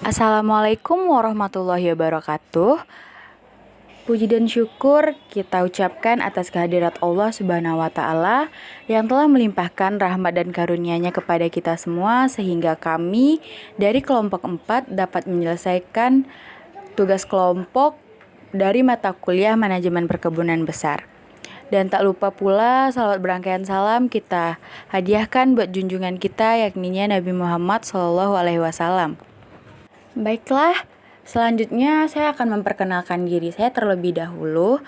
Assalamualaikum warahmatullahi wabarakatuh. Puji dan syukur kita ucapkan atas kehadirat Allah Subhanahu wa Ta'ala yang telah melimpahkan rahmat dan karunia-Nya kepada kita semua, sehingga kami dari kelompok 4 dapat menyelesaikan tugas kelompok dari mata kuliah manajemen perkebunan besar. Dan tak lupa pula salawat berangkaian salam kita hadiahkan buat junjungan kita, yakninya Nabi Muhammad SAW. Baiklah, selanjutnya saya akan memperkenalkan diri saya terlebih dahulu.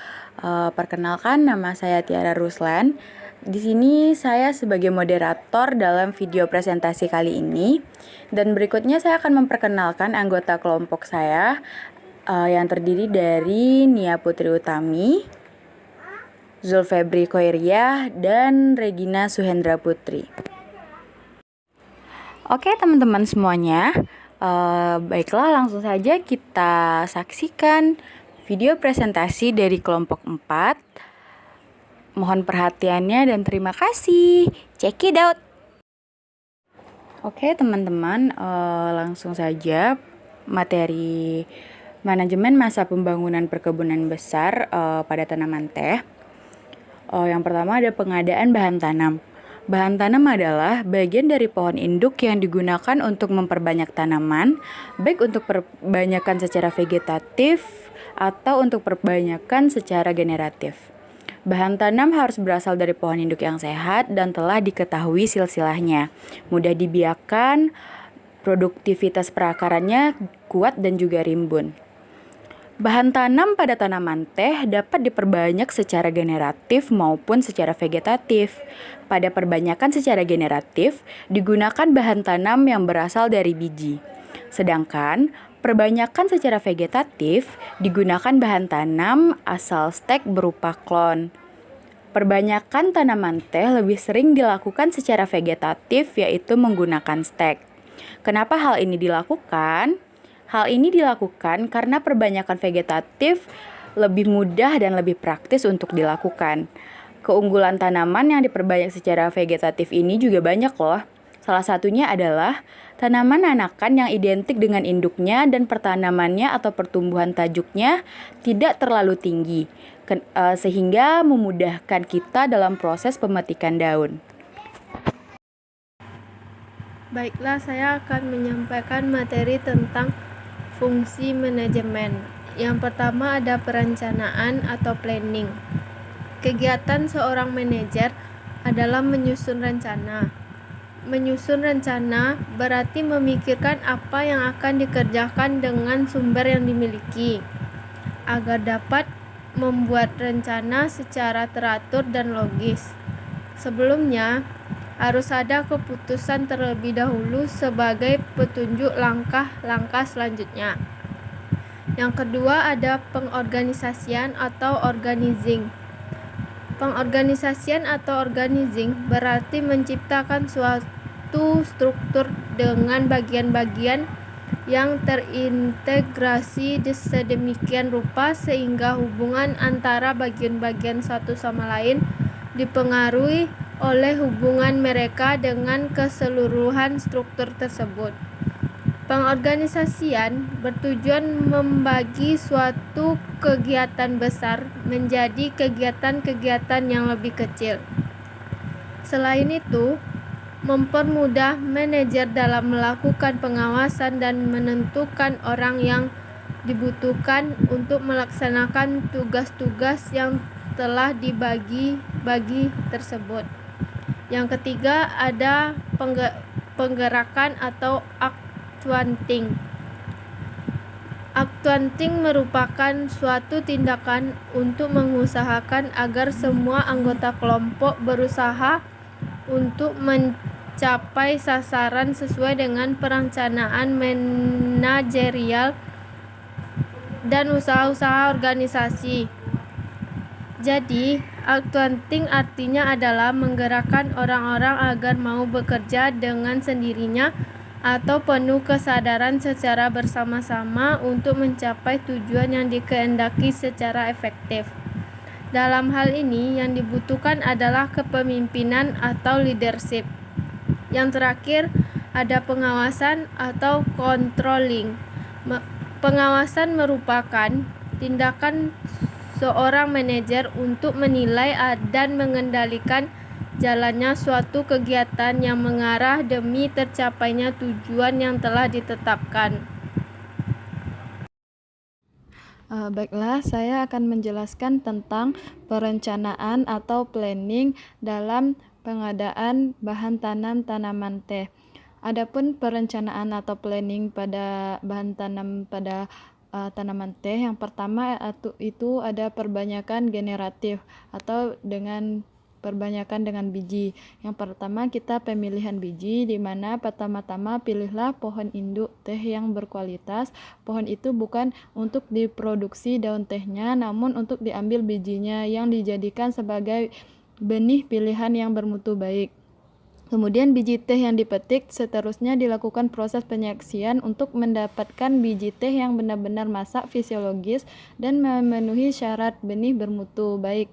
Perkenalkan, nama saya Tiara Ruslan. Di sini saya sebagai moderator dalam video presentasi kali ini. Dan berikutnya saya akan memperkenalkan anggota kelompok saya yang terdiri dari Nia Putri Utami, Zulfebri Koiriah, dan Regina Suhendra Putri. Oke teman-teman semuanya, baiklah langsung saja kita saksikan video presentasi dari kelompok 4. Mohon perhatiannya dan terima kasih. Check it out. Oke teman-teman, langsung saja materi manajemen masa pembangunan perkebunan besar pada tanaman teh. Yang pertama ada pengadaan bahan tanam. Bahan tanam adalah bagian dari pohon induk yang digunakan untuk memperbanyak tanaman, baik untuk perbanyakan secara vegetatif atau untuk perbanyakan secara generatif. Bahan tanam harus berasal dari pohon induk yang sehat dan telah diketahui silsilahnya, mudah dibiarkan, produktivitas perakarannya kuat dan juga rimbun. Bahan tanam pada tanaman teh dapat diperbanyak secara generatif maupun secara vegetatif. Pada perbanyakan secara generatif, digunakan bahan tanam yang berasal dari biji. Sedangkan perbanyakan secara vegetatif, digunakan bahan tanam asal stek berupa klon. Perbanyakan tanaman teh lebih sering dilakukan secara vegetatif, yaitu menggunakan stek. Kenapa hal ini dilakukan? Hal ini dilakukan karena perbanyakan vegetatif lebih mudah dan lebih praktis untuk dilakukan. Keunggulan tanaman yang diperbanyak secara vegetatif ini juga banyak loh. Salah satunya adalah tanaman anakan yang identik dengan induknya dan pertanamannya atau pertumbuhan tajuknya tidak terlalu tinggi, sehingga memudahkan kita dalam proses pemetikan daun. Baiklah, saya akan menyampaikan materi tentang fungsi manajemen. Yang pertama ada perencanaan atau planning. Kegiatan seorang manajer adalah menyusun rencana. Menyusun rencana berarti memikirkan apa yang akan dikerjakan dengan sumber yang dimiliki, agar dapat membuat rencana secara teratur dan logis. Sebelumnya, harus ada keputusan terlebih dahulu sebagai petunjuk langkah-langkah selanjutnya. Yang kedua ada pengorganisasian atau organizing. Pengorganisasian atau organizing berarti menciptakan suatu struktur dengan bagian-bagian yang terintegrasi sedemikian rupa sehingga hubungan antara bagian-bagian satu sama lain dipengaruhi oleh hubungan mereka dengan keseluruhan struktur tersebut. Pengorganisasian bertujuan membagi suatu kegiatan besar menjadi kegiatan-kegiatan yang lebih kecil. Selain itu, mempermudah manajer dalam melakukan pengawasan dan menentukan orang yang dibutuhkan untuk melaksanakan tugas-tugas yang telah dibagi-bagi tersebut. Yang ketiga ada penggerakan atau actuating. Actuating merupakan suatu tindakan untuk mengusahakan agar semua anggota kelompok berusaha untuk mencapai sasaran sesuai dengan perencanaan manajerial dan usaha-usaha organisasi. Jadi, actuating artinya adalah menggerakkan orang-orang agar mau bekerja dengan sendirinya atau penuh kesadaran secara bersama-sama untuk mencapai tujuan yang dikehendaki secara efektif. Dalam hal ini, yang dibutuhkan adalah kepemimpinan atau leadership. Yang terakhir, ada pengawasan atau controlling. Pengawasan merupakan tindakan seorang manajer untuk menilai dan mengendalikan jalannya suatu kegiatan yang mengarah demi tercapainya tujuan yang telah ditetapkan. Baiklah, saya akan menjelaskan tentang perencanaan atau planning dalam pengadaan bahan tanam tanaman teh. Adapun perencanaan atau planning pada bahan tanam pada tanaman teh, yang pertama itu ada perbanyakan generatif atau perbanyakan dengan biji. Yang pertama kita pemilihan biji, di mana pertama-tama pilihlah pohon induk teh yang berkualitas. Pohon itu bukan untuk diproduksi daun tehnya, namun untuk diambil bijinya yang dijadikan sebagai benih pilihan yang bermutu baik. Kemudian biji teh yang dipetik, seterusnya dilakukan proses penyaksian untuk mendapatkan biji teh yang benar-benar masak fisiologis dan memenuhi syarat benih bermutu baik.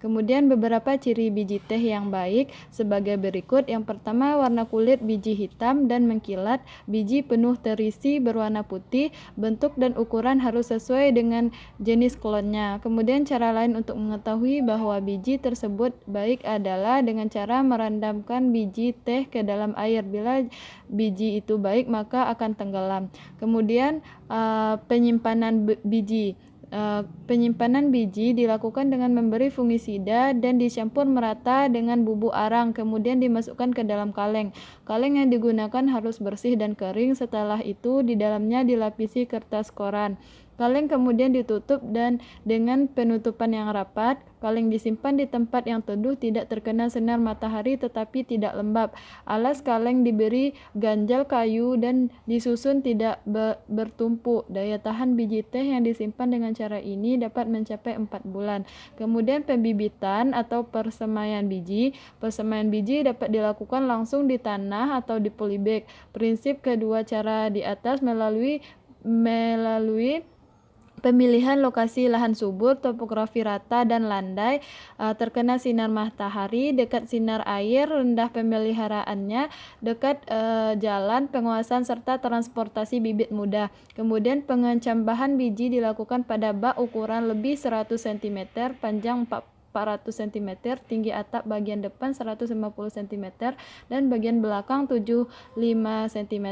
Kemudian beberapa ciri biji teh yang baik sebagai berikut. Yang pertama, warna kulit biji hitam dan mengkilat, biji penuh terisi berwarna putih, bentuk dan ukuran harus sesuai dengan jenis klonnya. Kemudian cara lain untuk mengetahui bahwa biji tersebut baik adalah dengan cara merendamkan biji teh ke dalam air. Bila biji itu baik maka akan tenggelam. Kemudian penyimpanan biji. Penyimpanan biji dilakukan dengan memberi fungisida dan dicampur merata dengan bubuk arang, kemudian dimasukkan ke dalam kaleng. Kaleng yang digunakan harus bersih dan kering. Setelah itu di dalamnya dilapisi kertas koran. Kaleng kemudian ditutup dan dengan penutupan yang rapat. Kaleng disimpan di tempat yang teduh, tidak terkena sinar matahari tetapi tidak lembab. Alas kaleng diberi ganjal kayu dan disusun tidak bertumpuk. Daya tahan biji teh yang disimpan dengan cara ini dapat mencapai 4 bulan. Kemudian pembibitan atau persemaian biji. Persemaian biji dapat dilakukan langsung di tanah atau di polybag. Prinsip kedua cara di atas melalui pemilihan lokasi lahan subur, topografi rata dan landai, terkena sinar matahari, dekat sinar air, rendah pemeliharaannya, dekat jalan, penguasaan serta transportasi bibit mudah. Kemudian pengencambahan biji dilakukan pada bak ukuran lebih 100 cm, panjang 400 cm, tinggi atap bagian depan 150 cm, dan bagian belakang 75 cm.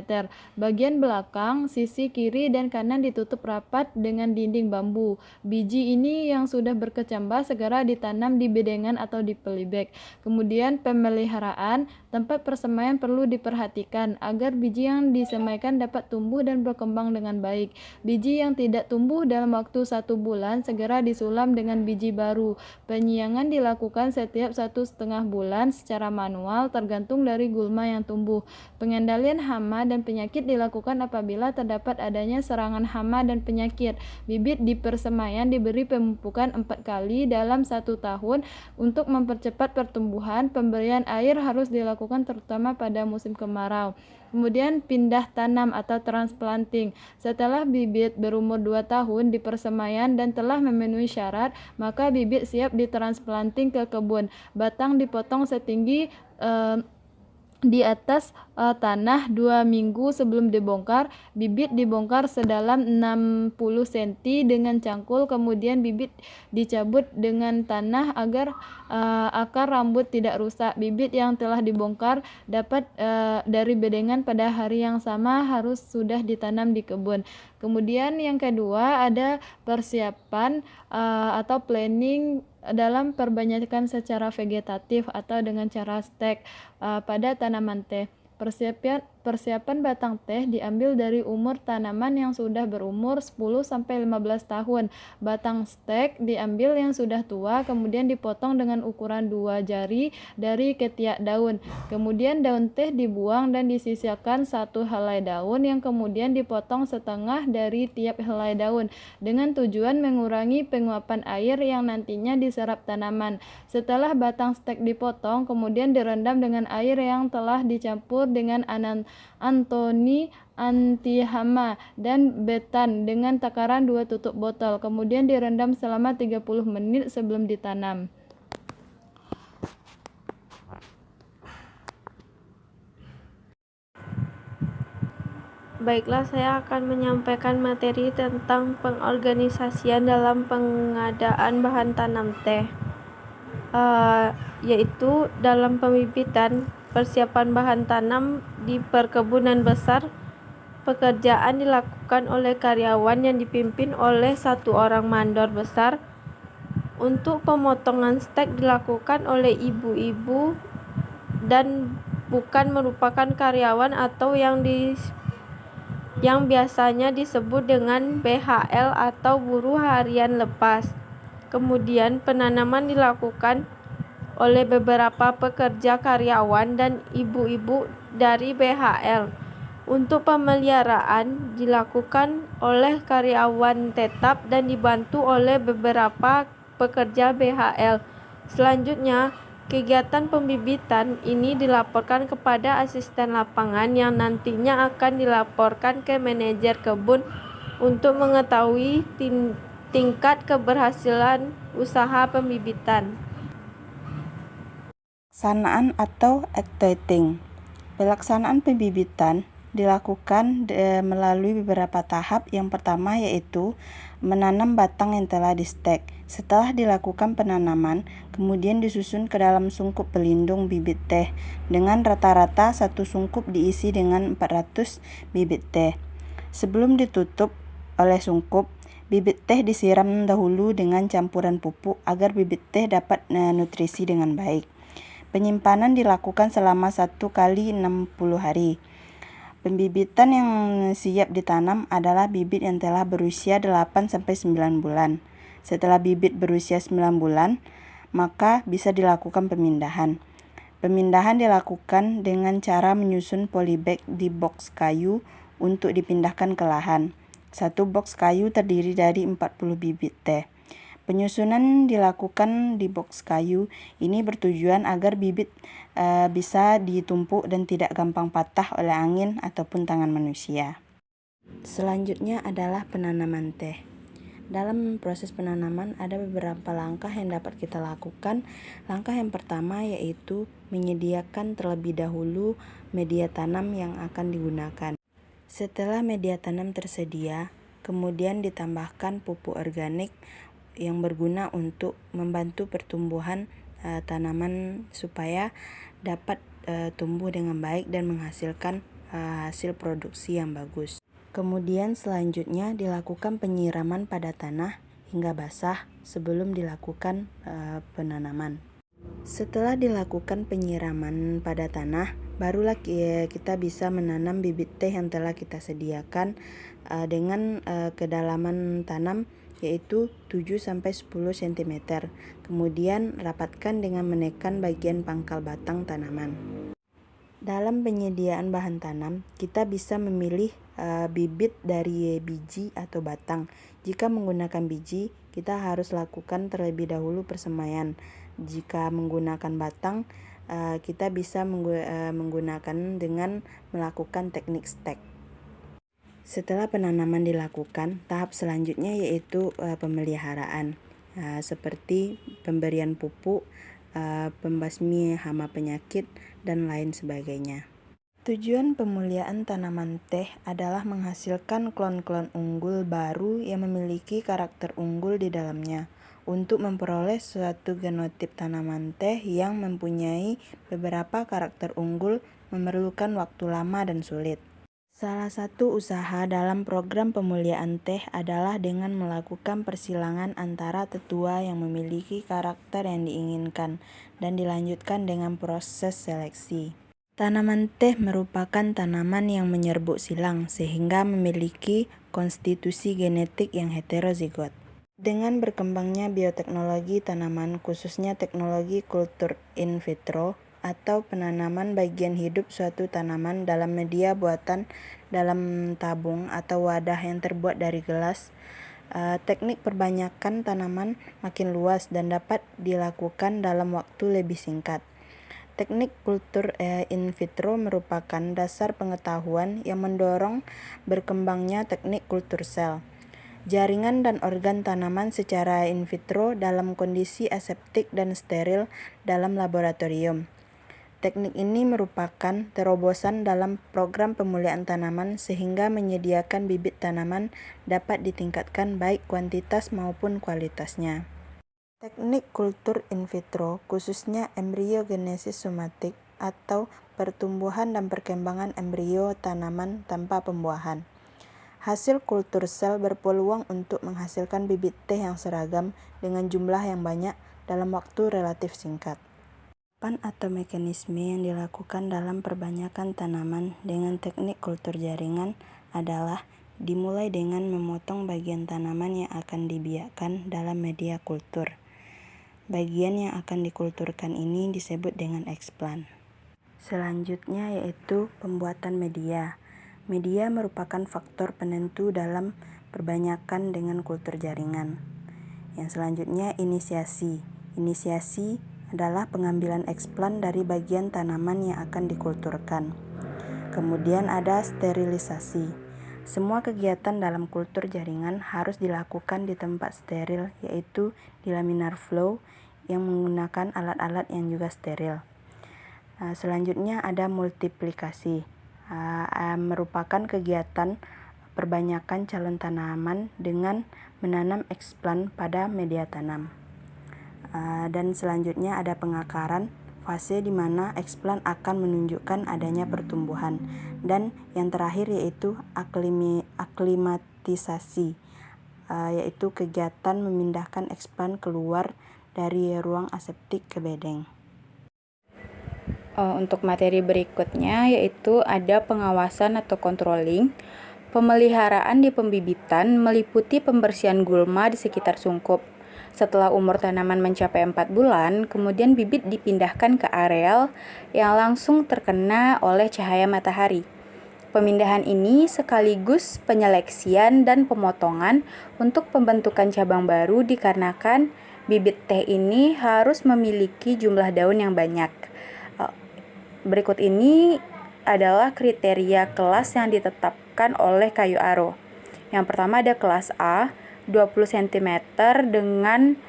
Bagian belakang, sisi kiri dan kanan ditutup rapat dengan dinding bambu. Biji ini yang sudah berkecambah segera ditanam di bedengan atau di polybag. Kemudian pemeliharaan, tempat persemaian perlu diperhatikan agar biji yang disemaikan dapat tumbuh dan berkembang dengan baik. Biji yang tidak tumbuh dalam waktu 1 bulan segera disulam dengan biji baru. Penyiangan dilakukan setiap 1,5 bulan secara manual tergantung dari gulma yang tumbuh. Pengendalian hama dan penyakit dilakukan apabila terdapat adanya serangan hama dan penyakit. Bibit di persemaian diberi pemupukan 4 kali dalam 1 tahun untuk mempercepat pertumbuhan. Pemberian air harus dilakukan terutama pada musim kemarau. Kemudian pindah tanam atau transplanting. Setelah bibit berumur 2 tahun di persemaian dan telah memenuhi syarat, maka bibit siap ditransplanting ke kebun. Batang dipotong setinggi di atas tanah 2 minggu sebelum dibongkar. Bibit dibongkar sedalam 60 cm dengan cangkul, kemudian bibit dicabut dengan tanah agar akar rambut tidak rusak. Bibit yang telah dibongkar dapat dari bedengan pada hari yang sama harus sudah ditanam di kebun. Kemudian yang kedua ada persiapan atau planning dalam perbanyakan secara vegetatif atau dengan cara stek pada tanaman teh. Persiapan batang teh diambil dari umur tanaman yang sudah berumur 10-15 tahun. Batang stek diambil yang sudah tua, kemudian dipotong dengan ukuran 2 jari dari ketiak daun. Kemudian daun teh dibuang dan disisihkan 1 helai daun yang kemudian dipotong setengah dari tiap helai daun dengan tujuan mengurangi penguapan air yang nantinya diserap tanaman. Setelah batang stek dipotong, kemudian direndam dengan air yang telah dicampur dengan antoni anti hama dan betan dengan takaran 2 tutup botol. Kemudian direndam selama 30 menit sebelum ditanam. Baiklah, saya akan menyampaikan materi tentang pengorganisasian dalam pengadaan bahan tanam teh, yaitu dalam pembibitan, persiapan bahan tanam di perkebunan besar. Pekerjaan dilakukan oleh karyawan yang dipimpin oleh satu orang mandor besar. Untuk pemotongan stek dilakukan oleh ibu-ibu dan bukan merupakan karyawan atau yang biasanya disebut dengan BHL atau buruh harian lepas. Kemudian penanaman dilakukan oleh beberapa pekerja karyawan dan ibu-ibu dari BHL. Untuk pemeliharaan dilakukan oleh karyawan tetap dan dibantu oleh beberapa pekerja BHL. Selanjutnya, kegiatan pembibitan ini dilaporkan kepada asisten lapangan yang nantinya akan dilaporkan ke manajer kebun untuk mengetahui tingkat keberhasilan usaha pembibitan. Pelaksanaan atau activating. Pelaksanaan pembibitan dilakukan melalui beberapa tahap. Yang pertama yaitu menanam batang yang telah di-stek. Setelah dilakukan penanaman, kemudian disusun ke dalam sungkup pelindung bibit teh dengan rata-rata satu sungkup diisi dengan 400 bibit teh. Sebelum ditutup oleh sungkup, bibit teh disiram dahulu dengan campuran pupuk agar bibit teh dapat nutrisi dengan baik. Penyimpanan dilakukan selama 1 kali 60 hari. Pembibitan yang siap ditanam adalah bibit yang telah berusia 8-9 bulan. Setelah bibit berusia 9 bulan, maka bisa dilakukan pemindahan. Pemindahan dilakukan dengan cara menyusun polybag di box kayu untuk dipindahkan ke lahan. Satu box kayu terdiri dari 40 bibit teh. Penyusunan dilakukan di box kayu ini bertujuan agar bibit bisa ditumpuk dan tidak gampang patah oleh angin ataupun tangan manusia. Selanjutnya adalah penanaman teh. Dalam proses penanaman ada beberapa langkah yang dapat kita lakukan. Langkah yang pertama yaitu menyediakan terlebih dahulu media tanam yang akan digunakan. Setelah media tanam tersedia, kemudian ditambahkan pupuk organik yang berguna untuk membantu pertumbuhan tanaman supaya dapat tumbuh dengan baik dan menghasilkan hasil produksi yang bagus. Kemudian selanjutnya dilakukan penyiraman pada tanah hingga basah sebelum dilakukan penanaman. Setelah dilakukan penyiraman pada tanah, barulah kita bisa menanam bibit teh yang telah kita sediakan dengan kedalaman tanam yaitu 7-10 cm. Kemudian rapatkan dengan menekan bagian pangkal batang tanaman. Dalam penyediaan bahan tanam, kita bisa memilih bibit dari biji atau batang. Jika menggunakan biji, kita harus lakukan terlebih dahulu persemaian. Jika menggunakan batang, kita bisa menggunakan dengan melakukan teknik stek. Setelah penanaman dilakukan, tahap selanjutnya yaitu pemeliharaan, seperti pemberian pupuk, pembasmi hama penyakit, dan lain sebagainya. Tujuan pemuliaan tanaman teh adalah menghasilkan klon-klon unggul baru yang memiliki karakter unggul di dalamnya. Untuk memperoleh suatu genotip tanaman teh yang mempunyai beberapa karakter unggul memerlukan waktu lama dan sulit. Salah satu usaha dalam program pemuliaan teh adalah dengan melakukan persilangan antara tetua yang memiliki karakter yang diinginkan dan dilanjutkan dengan proses seleksi. Tanaman teh merupakan tanaman yang menyerbuk silang sehingga memiliki konstitusi genetik yang heterozigot. Dengan berkembangnya bioteknologi tanaman, khususnya teknologi kultur in vitro atau penanaman bagian hidup suatu tanaman dalam media buatan dalam tabung atau wadah yang terbuat dari gelas, teknik perbanyakan tanaman makin luas dan dapat dilakukan dalam waktu lebih singkat. Teknik kultur in vitro merupakan dasar pengetahuan yang mendorong berkembangnya teknik kultur sel, jaringan dan organ tanaman secara in vitro dalam kondisi aseptik dan steril dalam laboratorium. Teknik ini merupakan terobosan dalam program pemulihan tanaman sehingga menyediakan bibit tanaman dapat ditingkatkan baik kuantitas maupun kualitasnya. Teknik kultur in vitro, khususnya embryogenesis somatik atau pertumbuhan dan perkembangan embrio tanaman tanpa pembuahan. Hasil kultur sel berpeluang untuk menghasilkan bibit teh yang seragam dengan jumlah yang banyak dalam waktu relatif singkat. Tahapan atau mekanisme yang dilakukan dalam perbanyakan tanaman dengan teknik kultur jaringan adalah dimulai dengan memotong bagian tanaman yang akan dibiakkan dalam media kultur. Bagian yang akan dikulturkan ini disebut dengan eksplan. Selanjutnya yaitu pembuatan media. Media merupakan faktor penentu dalam perbanyakan dengan kultur jaringan. Yang selanjutnya inisiasi. Inisiasi adalah pengambilan eksplan dari bagian tanaman yang akan dikulturkan. Kemudian ada sterilisasi. Semua kegiatan dalam kultur jaringan harus dilakukan di tempat steril, yaitu di laminar flow yang menggunakan alat-alat yang juga steril. Selanjutnya ada multiplikasi. Merupakan kegiatan perbanyakan calon tanaman dengan menanam eksplan pada media tanam. Dan selanjutnya ada pengakaran, fase di mana eksplan akan menunjukkan adanya pertumbuhan. Dan yang terakhir yaitu aklimatisasi, yaitu kegiatan memindahkan eksplan keluar dari ruang aseptik ke bedeng. Untuk materi berikutnya yaitu ada pengawasan atau controlling. Pemeliharaan di pembibitan meliputi pembersihan gulma di sekitar sungkup. Setelah umur tanaman mencapai 4 bulan, kemudian bibit dipindahkan ke areal yang langsung terkena oleh cahaya matahari. Pemindahan ini sekaligus penyeleksian dan pemotongan untuk pembentukan cabang baru dikarenakan bibit teh ini harus memiliki jumlah daun yang banyak. Berikut ini adalah kriteria kelas yang ditetapkan oleh kayu aro. Yang pertama ada kelas A, 20 cm dengan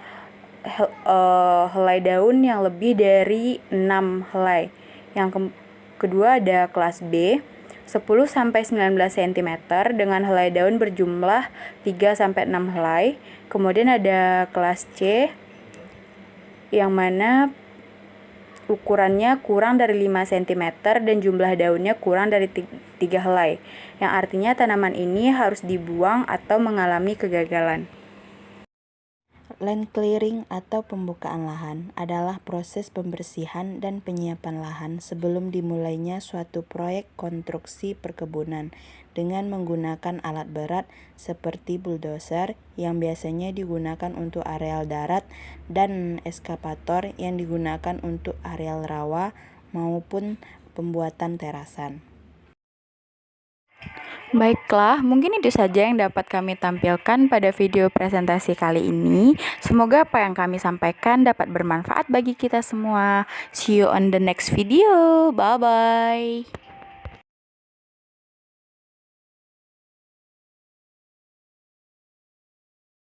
helai daun yang lebih dari 6 helai. Yang kedua ada kelas B, 10-19 cm dengan helai daun berjumlah 3-6 helai. Kemudian ada kelas C yang mana ukurannya kurang dari 5 cm dan jumlah daunnya kurang dari 3 helai, yang artinya tanaman ini harus dibuang atau mengalami kegagalan. Land clearing atau pembukaan lahan adalah proses pembersihan dan penyiapan lahan sebelum dimulainya suatu proyek konstruksi perkebunan dengan menggunakan alat berat seperti bulldozer yang biasanya digunakan untuk areal darat dan eskavator yang digunakan untuk areal rawa maupun pembuatan terasan. Baiklah, mungkin itu saja yang dapat kami tampilkan pada video presentasi kali ini. Semoga apa yang kami sampaikan dapat bermanfaat bagi kita semua. See you on the next video. Bye-bye.